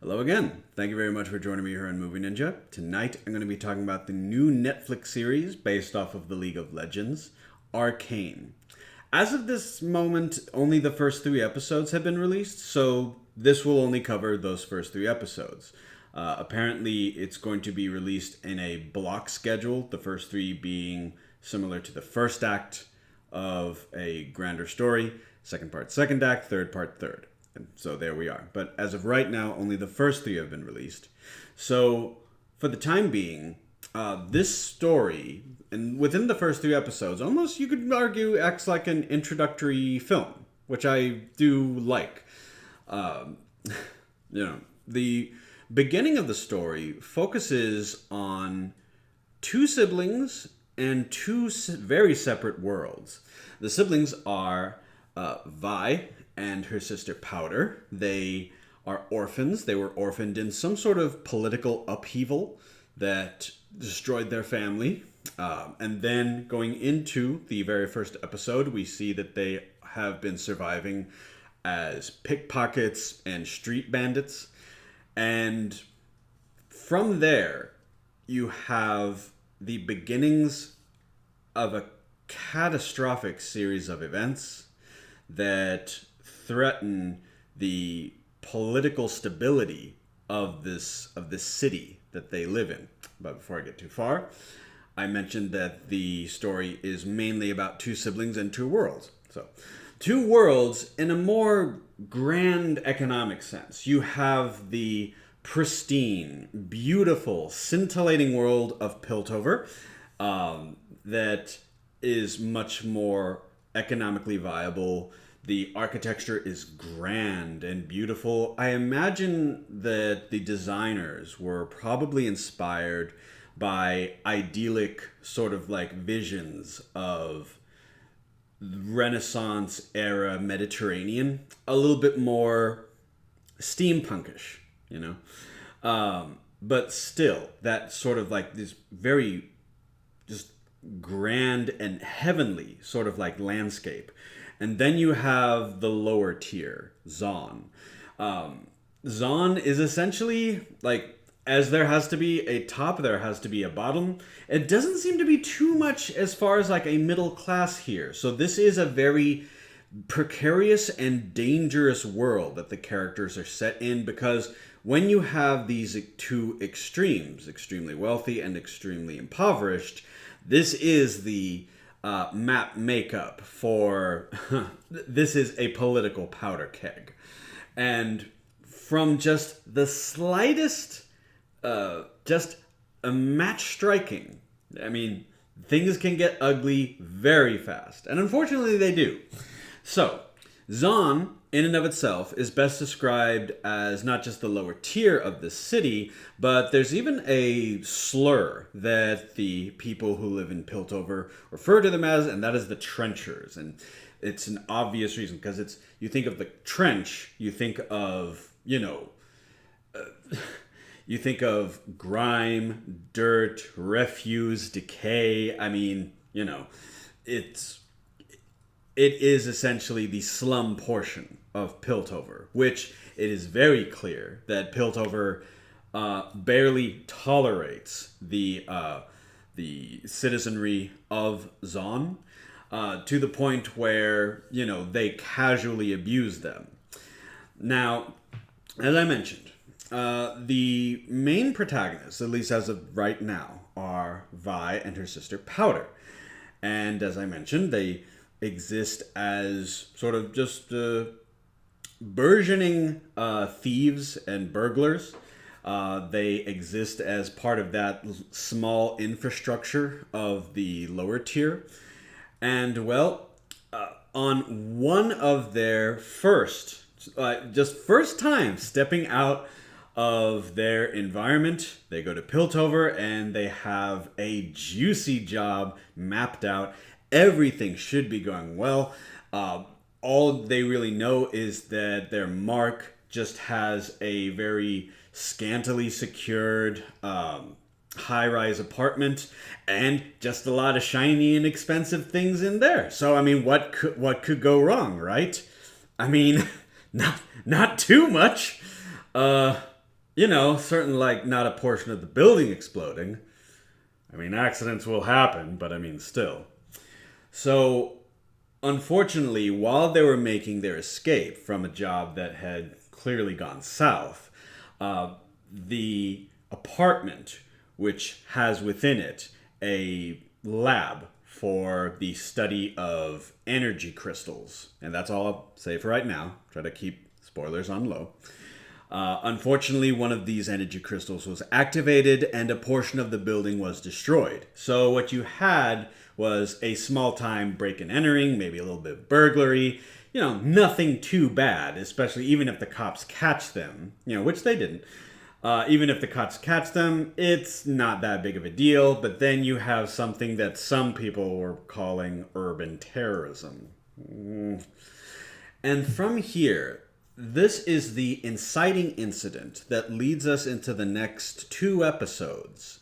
Hello again. Thank you very much for joining me here on Movie Ninja. Tonight I'm going to be talking about the new Netflix series based off of the League of Legends, Arcane. As of this moment, only the first three episodes have been released, so this will only cover those first three episodes. Apparently, it's going to be released in a block schedule, the first three being similar to the first act of a grander story, second part, second act, third part, third. And so there we are. But as of right now, only the first three have been released. So for the time being, this story, and within the first three episodes, almost you could argue acts like an introductory film, which I do like. Um, the beginning of the story focuses on two siblings and two very separate worlds. The siblings are thei and her sister Powder. They are orphans. They were orphaned in some sort of political upheaval that destroyed their family. And then going into the very first episode, we see that they have been surviving as pickpockets and street bandits. And from there, you have the beginnings of a catastrophic series of events that threaten the political stability of this city that they live in. But before I get too far, I mentioned that the story is mainly about two siblings and two worlds. So, two worlds in a more grand economic sense. You have the pristine, beautiful, scintillating world of Piltover that is much more economically viable. The architecture is grand and beautiful. I imagine that the designers were probably inspired by idyllic sort of like visions of Renaissance era Mediterranean, a little bit more steampunkish, you know? But still, that sort of like this very just grand and heavenly sort of like landscape. And then you have the lower tier, Zaun. Zaun is essentially like, as there has to be a top, there has to be a bottom. It doesn't seem to be too much as far as like a middle class here. So this is a very precarious and dangerous world that the characters are set in, because when you have these two extremes, extremely wealthy and extremely impoverished, this is the map makeup for this is a political powder keg. And from just the slightest just a match striking, I mean, things can get ugly very fast, and unfortunately they do. So Zaun in and of itself is best described as not just the lower tier of the city, but there's even a slur that the people who live in Piltover refer to them as, and that is the trenchers. And it's an obvious reason, because it's, you think of the trench, you think of, you think of grime, dirt, refuse, decay. I mean, it is essentially the slum portion of Piltover, which it is very clear that Piltover barely tolerates the citizenry of Zaun, to the point where, they casually abuse them. Now, as I mentioned, the main protagonists, at least as of right now, are thei and her sister Powder. And as I mentioned, they exist as sort of just burgeoning thieves and burglars. They exist as part of that small infrastructure of the lower tier. And, well, on one of their first time stepping out of their environment, they go to Piltover and they have a juicy job mapped out. Everything should be going well. All they really know is that their mark just has a very scantily secured high-rise apartment and just a lot of shiny and expensive things in there. So, I mean, what could go wrong, right? I mean, not too much. You know, certainly like not a portion of the building exploding. I mean, accidents will happen, but I mean, still. So, unfortunately, while they were making their escape from a job that had clearly gone south, the apartment, which has within it a lab for the study of energy crystals, and that's all I'll say for right now. Try to keep spoilers on low. Unfortunately, one of these energy crystals was activated and a portion of the building was destroyed. So what you had was a small time break and entering, maybe a little bit of burglary. You know, nothing too bad, especially even if the cops catch them, you know, which they didn't. Even if the cops catch them, it's not that big of a deal. But then you have something that some people were calling urban terrorism. And from here, this is the inciting incident that leads us into the next 2 episodes.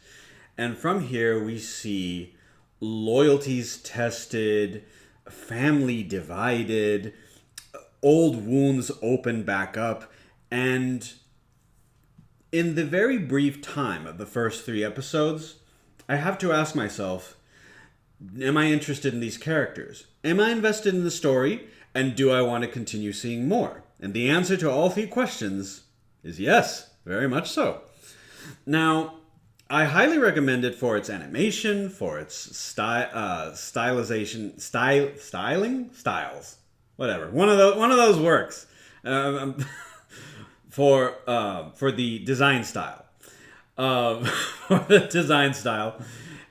And from here, we see loyalties tested, family divided, old wounds open back up, and in the very brief time of the first 3 episodes, I have to ask myself, am I interested in these characters? Am I invested in the story? And do I want to continue seeing more? And the answer to all 3 questions is yes, very much so. Now, I highly recommend it for its animation, for its styles, whatever. One of those works. For the design style, for the design style,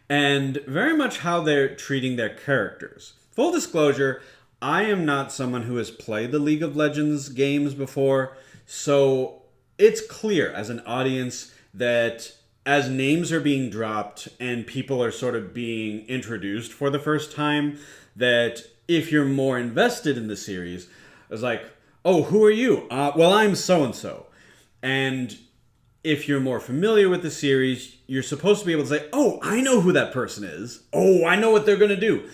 and very much how they're treating their characters. Full disclosure, I am not someone who has played the League of Legends games before, so it's clear as an audience that as names are being dropped and people are sort of being introduced for the first time, that if you're more invested in the series, it's like, oh, who are you? Well, I'm so-and-so. And if you're more familiar with the series, you're supposed to be able to say, oh, I know who that person is. Oh, I know what they're going to do.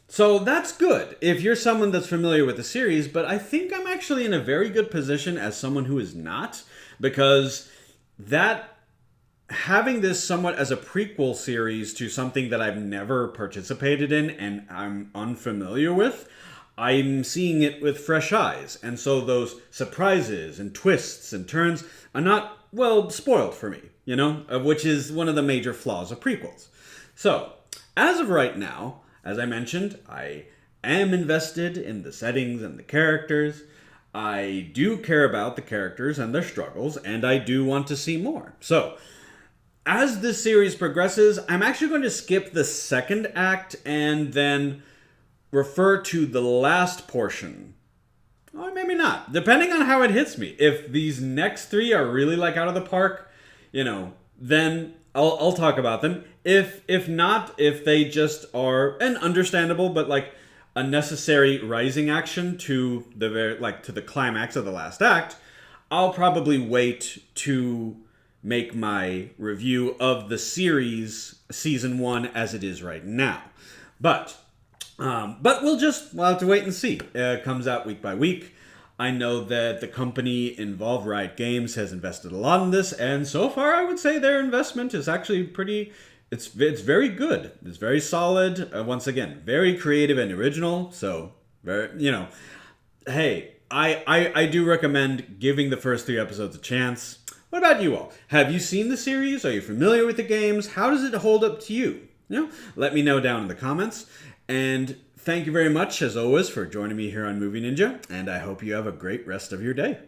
So that's good if you're someone that's familiar with the series, but I think I'm actually in a very good position as someone who is not, because that having this somewhat as a prequel series to something that I've never participated in and I'm unfamiliar with, I'm seeing it with fresh eyes. And so those surprises and twists and turns are not, well, spoiled for me, you know, which is one of the major flaws of prequels. So, as of right now, as I mentioned, I am invested in the settings and the characters. I do care about the characters and their struggles, and I do want to see more. So, as this series progresses, I'm actually going to skip the second act and then refer to the last portion. Or maybe not, depending on how it hits me. If these next 3 are really like out of the park, you know, then I'll talk about them. If not, if they just are an understandable but like a necessary rising action to to the climax of the last act, I'll probably wait to make my review of the series season 1 as it is right now. But we'll have to wait and see. It comes out week by week. I know that the company involved, Riot Games, has invested a lot in this, and so far I would say their investment is actually it's very good. It's very solid. Once again, very creative and original. So, hey, I do recommend giving the first 3 episodes a chance. What about you all? Have you seen the series? Are you familiar with the games? How does it hold up to you? Let me know down in the comments. And thank you very much, as always, for joining me here on Movie Ninja, and I hope you have a great rest of your day.